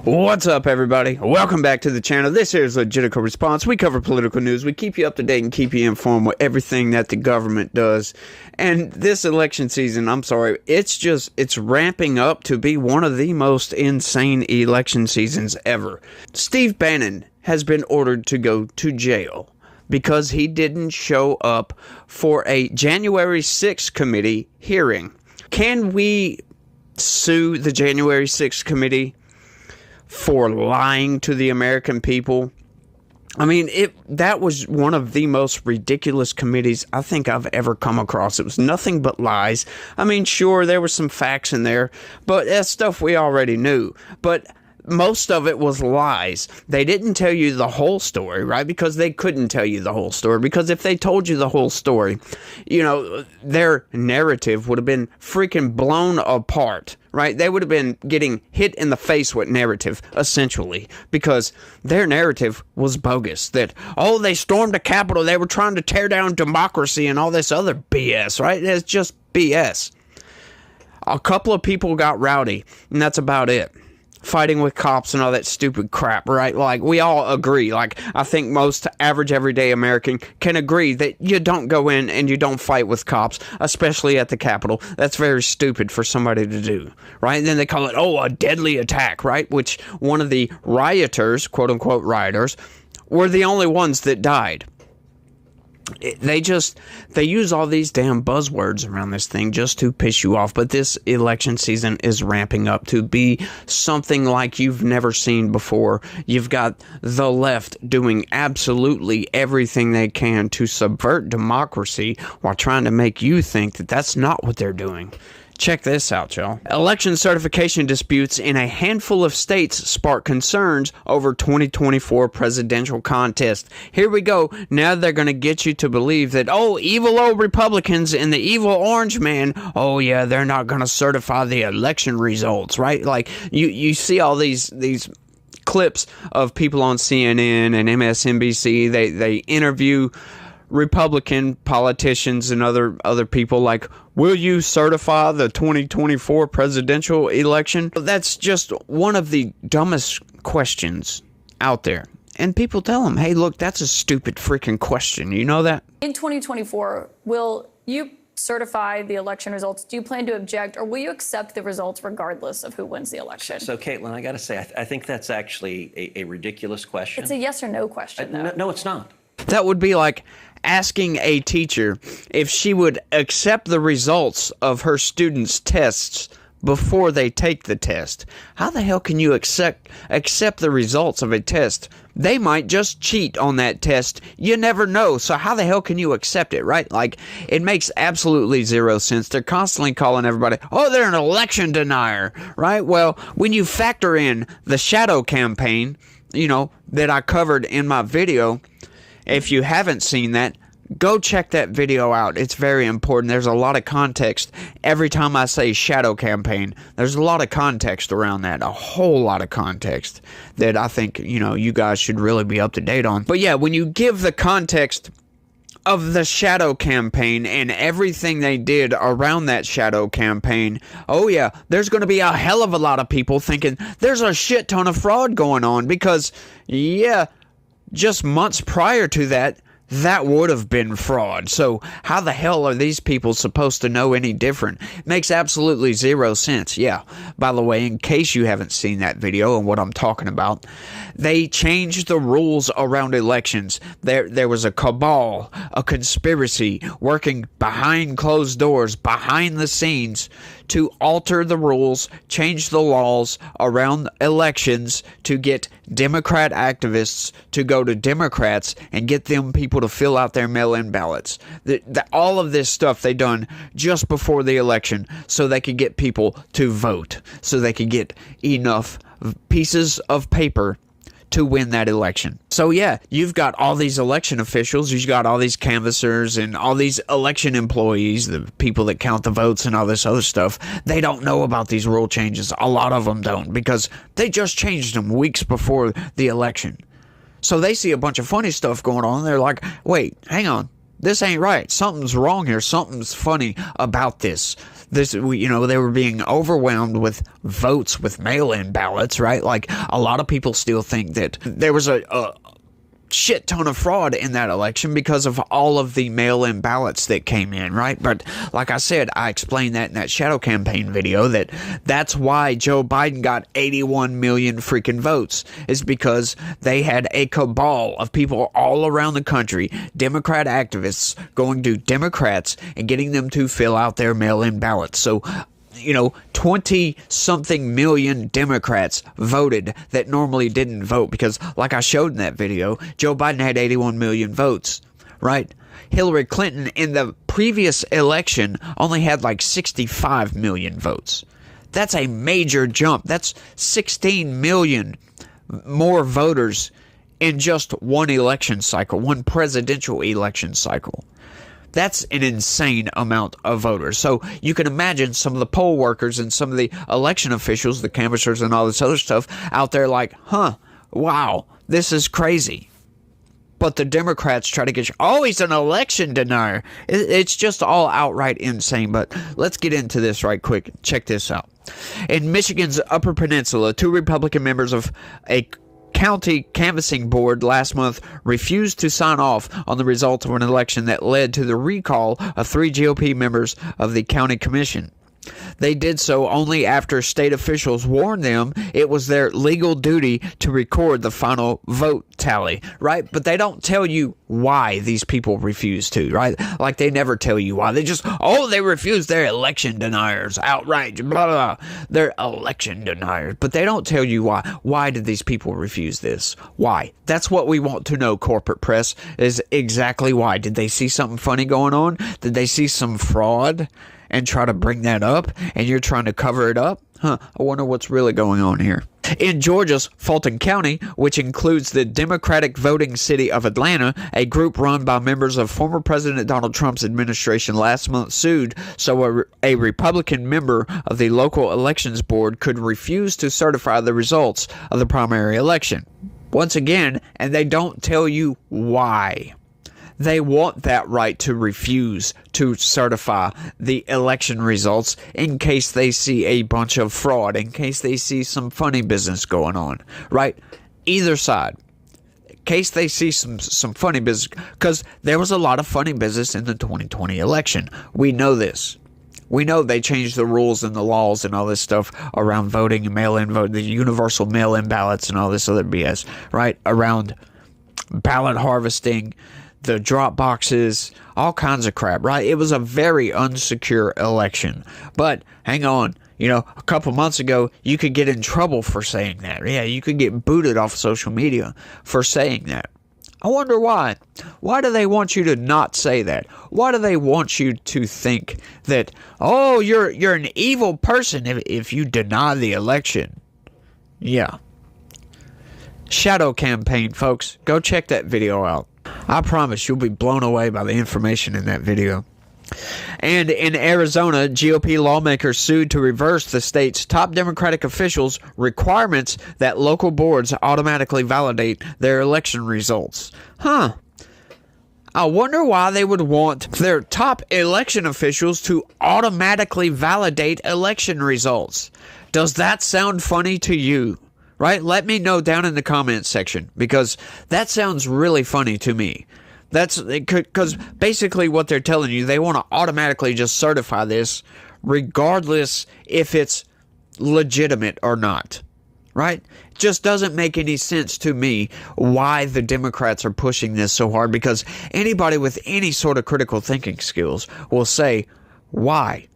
What's up, everybody? Welcome back to the channel. This here is Legitical Response. We cover political news. We keep you up to date and keep you informed with everything that the government does. And this election season, I'm sorry, it's ramping up to be one of the most insane election seasons ever. Steve Bannon has been ordered to go to jail because he didn't show up for a January 6th committee hearing. Can we sue the January 6th committee for lying to the American people? I mean, that was one of the most ridiculous committees I think I've ever come across. It was nothing but lies. I mean, sure, there were some facts in there, but that's stuff we already knew. But most of it was lies. They didn't tell you the whole story, right? Because they couldn't tell you the whole story. Because if they told you the whole story, you know, their narrative would have been freaking blown apart, right? They would have been getting hit in the face with narrative, essentially, because their narrative was bogus. That, oh, they stormed the Capitol, they were trying to tear down democracy and all this other BS, right? It's just BS. A couple of people got rowdy, and that's about it. Fighting with cops and all that stupid crap, right? Like, we all agree. Like, I think most average everyday American can agree that you don't go in and you don't fight with cops, especially at the Capitol. That's very stupid for somebody to do, right? And then they call it, oh, a deadly attack, right? Which one of the rioters, quote-unquote rioters, were the only ones that died. They use all these damn buzzwords around this thing just to piss you off. But this election season is ramping up to be something like you've never seen before. You've got the left doing absolutely everything they can to subvert democracy while trying to make you think that that's not what they're doing. Check this out, y'all. Election certification disputes in a handful of states spark concerns over 2024 presidential contest. Here we go. Now they're going to get you to believe that, oh, evil old Republicans and the evil orange man, oh yeah, they're not going to certify the election results, right? Like, you see all these clips of people on CNN and MSNBC. They interview Republican politicians and other people like, will you certify the 2024 presidential election? That's just one of the dumbest questions out there. And people tell them, hey, look, that's a stupid freaking question. You know that? In 2024, will you certify the election results? Do you plan to object, or will you accept the results regardless of who wins the election? So, Caitlin, I got to say, I think that's actually a ridiculous question. It's a yes or no question, though. No, it's not. That would be like asking a teacher if she would accept the results of her students' tests before they take the test. How the hell can you accept the results of a test? They might just cheat on that test. You never know. So how the hell can you accept it, right? Like, it makes absolutely zero sense. They're constantly calling everybody, oh, they're an election denier, right? Well, when you factor in the shadow campaign, you know, that I covered in my video, if you haven't seen that, go check that video out. It's very important. There's a lot of context. Every time I say shadow campaign, there's a lot of context around that. A whole lot of context that I think, you know, you guys should really be up to date on. But yeah, when you give the context of the shadow campaign and everything they did around that shadow campaign, oh yeah, there's going to be a hell of a lot of people thinking there's a shit ton of fraud going on because, yeah, just months prior to that, that would have been fraud. So how the hell are these people supposed to know any different? Makes absolutely zero sense. Yeah, by the way, in case you haven't seen that video and what I'm talking about, they changed the rules around elections. There was a cabal, a conspiracy working behind closed doors, behind the scenes, to alter the rules, change the laws around elections to get Democrat activists to go to Democrats and get them people to fill out their mail-in ballots. All of this stuff they done just before the election so they could get people to vote, so they could get enough pieces of paper to win that election. So yeah, you've got all these election officials, you've got all these canvassers and all these election employees, the people that count the votes and all this other stuff. They don't know about these rule changes. A lot of them don't, because they just changed them weeks before the election. So they see a bunch of funny stuff going on and they're like, wait, hang on. this ain't right. Something's wrong here. Something's funny about this. They were being overwhelmed with votes with mail-in ballots, right? Like, a lot of people still think that there was a shit ton of fraud in that election because of all of the mail-in ballots that came in, right? But like I said, I explained that in that shadow campaign video, that's why Joe Biden got 81 million freaking votes, is because they had a cabal of people all around the country, Democrat activists, going to Democrats and getting them to fill out their mail-in ballots. So 20-something million Democrats voted that normally didn't vote because, like I showed in that video, Joe Biden had 81 million votes, right? Hillary Clinton in the previous election only had like 65 million votes. That's a major jump. That's 16 million more voters in just one election cycle, one presidential election cycle. That's an insane amount of voters. So you can imagine some of the poll workers and some of the election officials, the canvassers and all this other stuff out there like, wow, this is crazy. But the Democrats try to get you, he's an election denier. It's just all outright insane. But let's get into this right quick. Check this out. In Michigan's Upper Peninsula, 2 Republican members of a county canvassing board last month refused to sign off on the results of an election that led to the recall of 3 GOP members of the county commission. They did so only after state officials warned them it was their legal duty to record the final vote tally, right? But they don't tell you why these people refuse to, right? Like, they never tell you why. They just, they refuse. They're election deniers, outright, blah, blah, blah. They're election deniers. But they don't tell you why. Why did these people refuse this? Why? That's what we want to know, corporate press, is exactly why. Did they see something funny going on? Did they see some fraud and try to bring that up, and you're trying to cover it up? I wonder what's really going on here. In Georgia's Fulton County, which includes the Democratic voting city of Atlanta, a group run by members of former President Donald Trump's administration last month sued so a Republican member of the local elections board could refuse to certify the results of the primary election. Once again, and they don't tell you why. They want that right to refuse to certify the election results in case they see a bunch of fraud, in case they see some funny business going on, right? Either side. In case they see some funny business, because there was a lot of funny business in the 2020 election. We know this. We know they changed the rules and the laws and all this stuff around voting and mail-in vote, the universal mail-in ballots and all this other BS, right? Around ballot harvesting, the drop boxes, all kinds of crap, right? It was a very unsecure election. But hang on, a couple months ago, you could get in trouble for saying that. Yeah, you could get booted off social media for saying that. I wonder why. Why do they want you to not say that? Why do they want you to think that, you're an evil person if you deny the election? Yeah. Shadow campaign, folks. Go check that video out. I promise you'll be blown away by the information in that video. And in Arizona, GOP lawmakers sued to reverse the state's top Democratic officials' requirements that local boards automatically validate their election results. I wonder why they would want their top election officials to automatically validate election results. Does that sound funny to you? Right? Let me know down in the comments section, because that sounds really funny to me. That's because basically what they're telling you, they want to automatically just certify this regardless if it's legitimate or not. Right? It just doesn't make any sense to me why the Democrats are pushing this so hard, because anybody with any sort of critical thinking skills will say, why?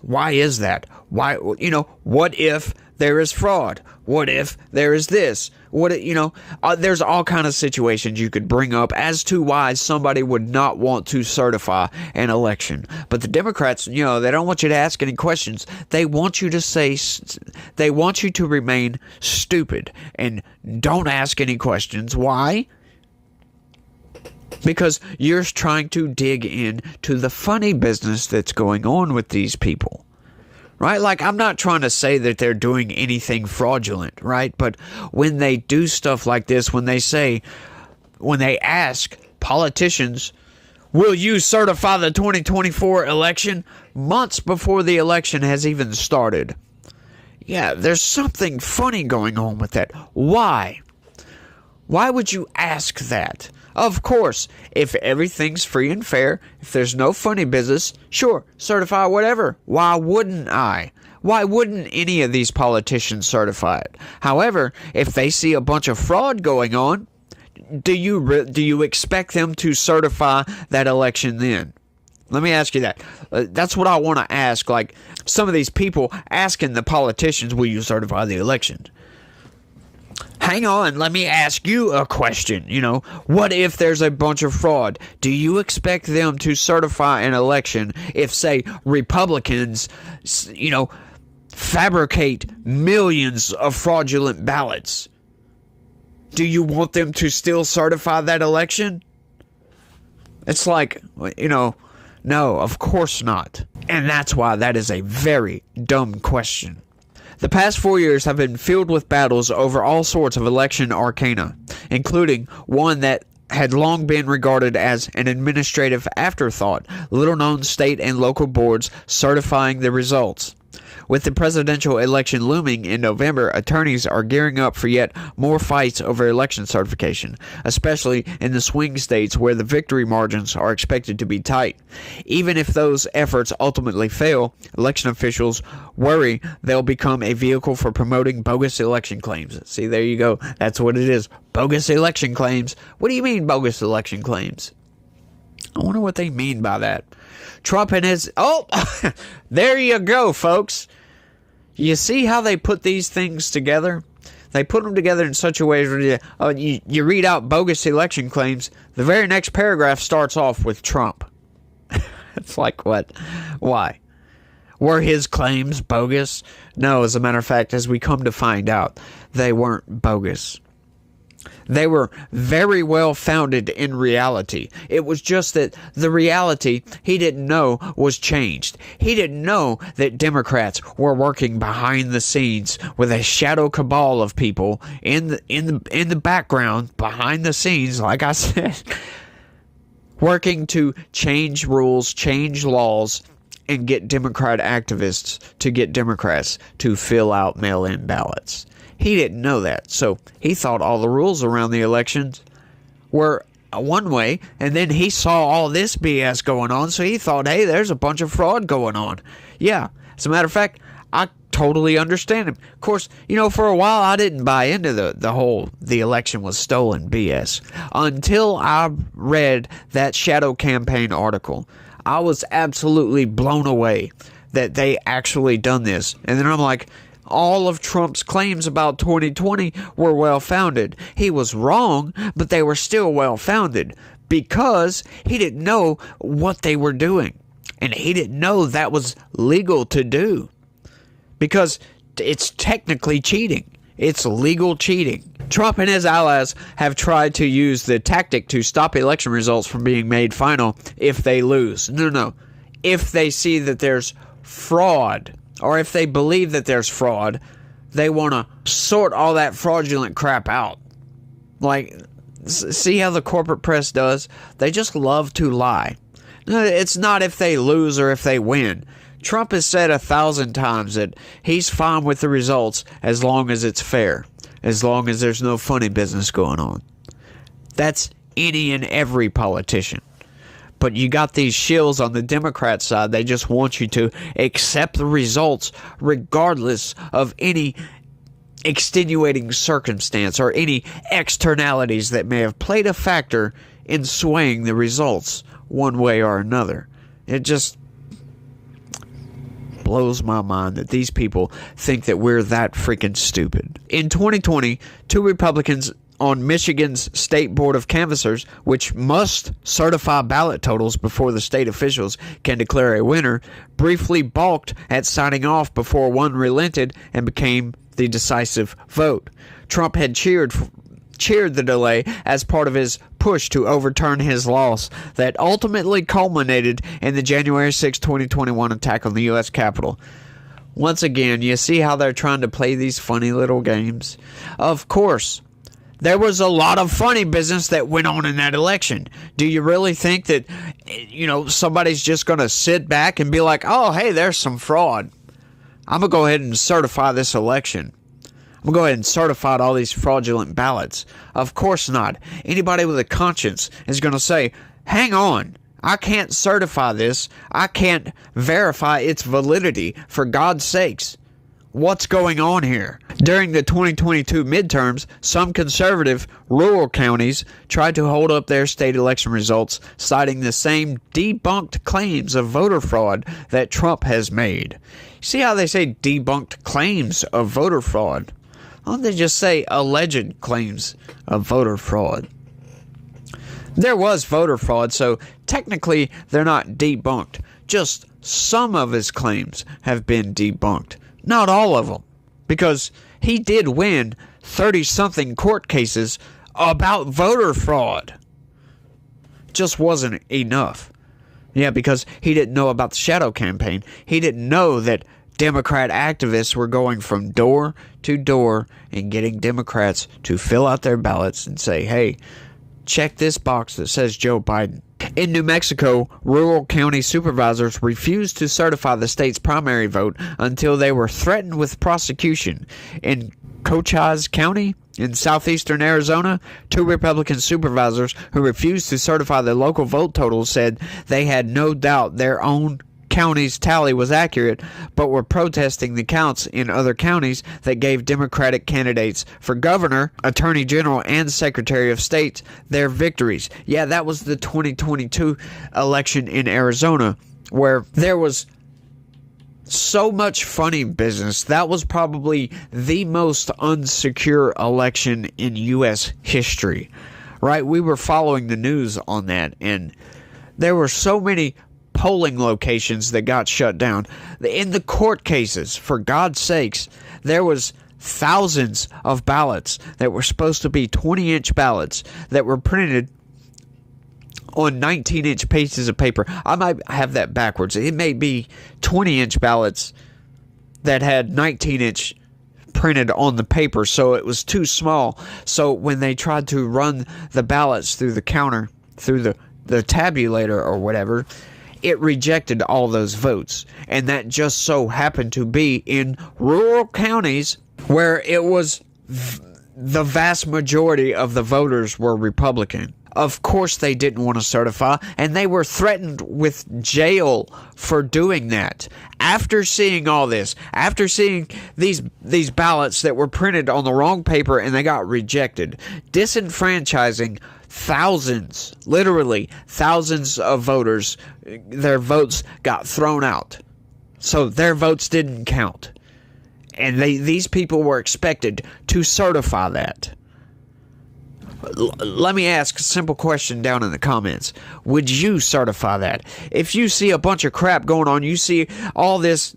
Why is that? Why, what if there is fraud? What if there is this? There's all kind of situations you could bring up as to why somebody would not want to certify an election. But the Democrats, they don't want you to ask any questions. They want you to remain stupid and don't ask any questions. Why? Because you're trying to dig into the funny business that's going on with these people. Right? Like, I'm not trying to say that they're doing anything fraudulent, right? But when they do stuff like this, when they ask politicians Will you certify the 2024 election months before the election has even started? Yeah, there's something funny going on with that. Why? Why would you ask that? Of course, if everything's free and fair, if there's no funny business, sure, certify whatever. Why wouldn't I? Why wouldn't any of these politicians certify it? However, if they see a bunch of fraud going on, do you expect them to certify that election then? Let me ask you that. That's what I want to ask. Like some of these people asking the politicians, will you certify the election? Hang on, let me ask you a question. What if there's a bunch of fraud? Do you expect them to certify an election if, say, Republicans, fabricate millions of fraudulent ballots? Do you want them to still certify that election? It's like, no, of course not. And that's why that is a very dumb question. The past 4 years have been filled with battles over all sorts of election arcana, including one that had long been regarded as an administrative afterthought, little-known state and local boards certifying the results. With the presidential election looming in November, attorneys are gearing up for yet more fights over election certification, especially in the swing states where the victory margins are expected to be tight. Even if those efforts ultimately fail, election officials worry they'll become a vehicle for promoting bogus election claims. See, there you go. That's what it is. Bogus election claims. What do you mean, bogus election claims? I wonder what they mean by that. Trump and his... Oh, there you go, folks. You see how they put these things together? They put them together in such a way where you read out bogus election claims. The very next paragraph starts off with Trump. It's like, what? Why? Were his claims bogus? No, as a matter of fact, as we come to find out, they weren't bogus. They were very well founded in reality. It was just that the reality he didn't know was changed. He didn't know that Democrats were working behind the scenes with a shadow cabal of people in the background, behind the scenes, like I said, working to change rules, change laws, and get Democrat activists to get Democrats to fill out mail-in ballots. He didn't know that, so he thought all the rules around the elections were one way, and then he saw all this BS going on, so he thought, hey, there's a bunch of fraud going on. Yeah, as a matter of fact, I totally understand him. Of course, for a while I didn't buy into the election was stolen BS until I read that shadow campaign article. I was absolutely blown away that they actually done this, and then I'm like, all of Trump's claims about 2020 were well-founded. He was wrong, but they were still well-founded because he didn't know what they were doing. And he didn't know that was legal to do because it's technically cheating. It's legal cheating. Trump and his allies have tried to use the tactic to stop election results from being made final if they lose. No. If they see that there's fraud, or if they believe that there's fraud, they want to sort all that fraudulent crap out. Like, see how the corporate press does? They just love to lie. It's not if they lose or if they win. Trump has said 1,000 times that he's fine with the results as long as it's fair, as long as there's no funny business going on. That's any and every politician. But you got these shills on the Democrat side. They just want you to accept the results regardless of any extenuating circumstance or any externalities that may have played a factor in swaying the results one way or another. It just blows my mind that these people think that we're that freaking stupid. In 2020, two Republicans on Michigan's State Board of Canvassers, which must certify ballot totals before the state officials can declare a winner, briefly balked at signing off before one relented and became the decisive vote. Trump had cheered the delay as part of his push to overturn his loss that ultimately culminated in the January 6, 2021 attack on the U.S. Capitol. Once again, you see how they're trying to play these funny little games? Of course, there was a lot of funny business that went on in that election. Do you really think that somebody's just going to sit back and be like, oh, hey, there's some fraud. I'm going to go ahead and certify this election. I'm going to go ahead and certify all these fraudulent ballots. Of course not. Anybody with a conscience is going to say, hang on, I can't certify this. I can't verify its validity. For God's sakes, what's going on here? During the 2022 midterms, some conservative rural counties tried to hold up their state election results, citing the same debunked claims of voter fraud that Trump has made. See how they say debunked claims of voter fraud? Why don't they just say alleged claims of voter fraud? There was voter fraud, so technically they're not debunked. Just some of his claims have been debunked. Not all of them. Because he did win 30-something court cases about voter fraud. Just wasn't enough. Yeah, because he didn't know about the shadow campaign. He didn't know that Democrat activists were going from door to door and getting Democrats to fill out their ballots and say, hey, check this box that says Joe Biden. In New Mexico, rural county supervisors refused to certify the state's primary vote until they were threatened with prosecution. In Cochise County, in southeastern Arizona, 2 Republican supervisors who refused to certify the local vote totals said they had no doubt their own county's tally was accurate, but were protesting the counts in other counties that gave Democratic candidates for governor, attorney general, and secretary of state their victories. Yeah, that was the 2022 election in Arizona, where there was so much funny business. That was probably the most unsecure election in U.S. history, right? We were following the news on that, and there were so many polling locations that got shut down. In the court cases, for God's sakes, there was thousands of ballots that were supposed to be 20-inch ballots that were printed on 19-inch pieces of paper. I might have that backwards. It may be 20-inch ballots that had 19-inch printed on the paper, so it was too small. So when they tried to run the ballots through the counter, through the tabulator or whatever, it rejected all those votes. And that just so happened to be in rural counties where it was the vast majority of the voters were Republican. Of course they didn't want to certify, and they were threatened with jail for doing that. After seeing all this, after seeing these ballots that were printed on the wrong paper and they got rejected, disenfranchising thousands, literally thousands of voters, their votes got thrown out. So their votes didn't count. And these people were expected to certify that. Let me ask a simple question down in the comments. Would you certify that? If you see a bunch of crap going on, you see all these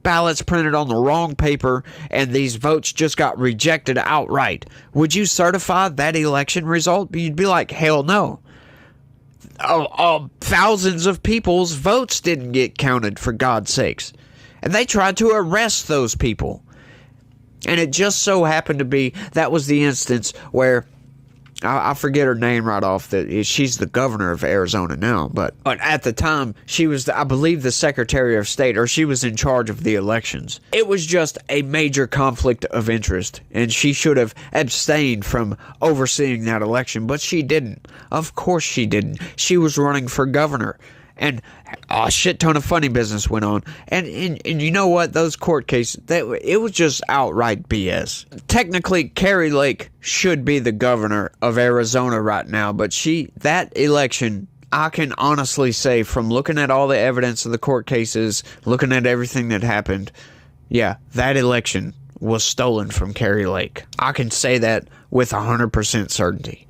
ballots printed on the wrong paper, and these votes just got rejected outright, would you certify that election result? You'd be like, hell no. Thousands of people's votes didn't get counted, for God's sakes. And they tried to arrest those people. And it just so happened to be that was the instance where I forget her name right off. That she's the governor of Arizona now, but at the time she was, I believe, the Secretary of State, or she was in charge of the elections. It was just a major conflict of interest, and she should have abstained from overseeing that election, but she didn't. Of course she didn't. She was running for governor. And a shit ton of funny business went on. And you know what? Those court cases, it was just outright BS. Technically, Kari Lake should be the governor of Arizona right now. But that election, I can honestly say, from looking at all the evidence of the court cases, looking at everything that happened, yeah, that election was stolen from Kari Lake. I can say that with 100% certainty.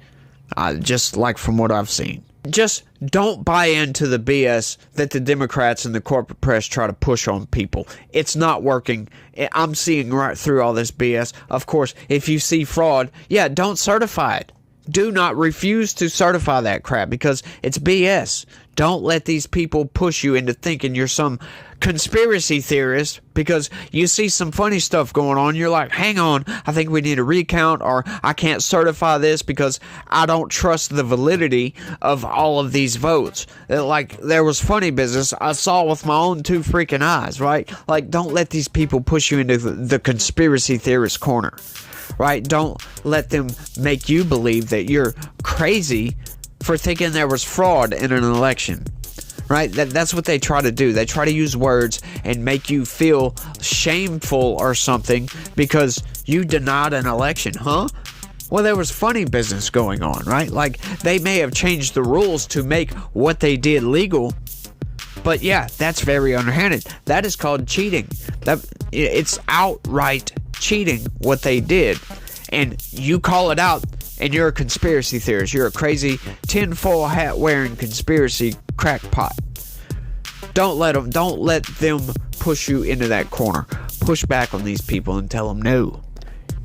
Just like from what I've seen. Just don't buy into the BS that the Democrats and the corporate press try to push on people. It's not working. I'm seeing right through all this BS. Of course, if you see fraud, yeah, don't certify it. do not refuse to certify that crap because it's BS. Don't let these people push you into thinking you're some conspiracy theorist because you see some funny stuff going on. You're like, hang on, I think we need a recount, or I can't certify this because I don't trust the validity of all of these votes. Like, there was funny business I saw with my own two freaking eyes, right? Like, don't let these people push you into the conspiracy theorist corner. Right? Don't let them make you believe that you're crazy for thinking there was fraud in an election. Right? That's what they try to do. They try to use words and make you feel shameful or something because you denied an election, huh? Well, there was funny business going on, right? Like, they may have changed the rules to make what they did legal, but yeah, that's very underhanded. That is called cheating. It's outright cheating what they did, and you call it out, and you're a conspiracy theorist. You're a crazy tinfoil hat wearing conspiracy crackpot. Don't let them push you into that corner. Push back on these people and tell them, no,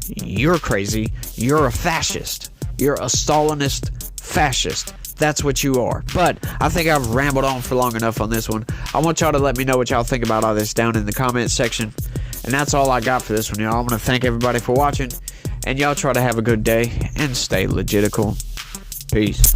you're crazy. You're a fascist. You're a Stalinist fascist. That's what you are. But I think I've rambled on for long enough on this one. I want y'all to let me know what y'all think about all this down in the comments section. And that's all I got for this one, y'all. I'm going to thank everybody for watching. And y'all try to have a good day and stay legitical. Peace.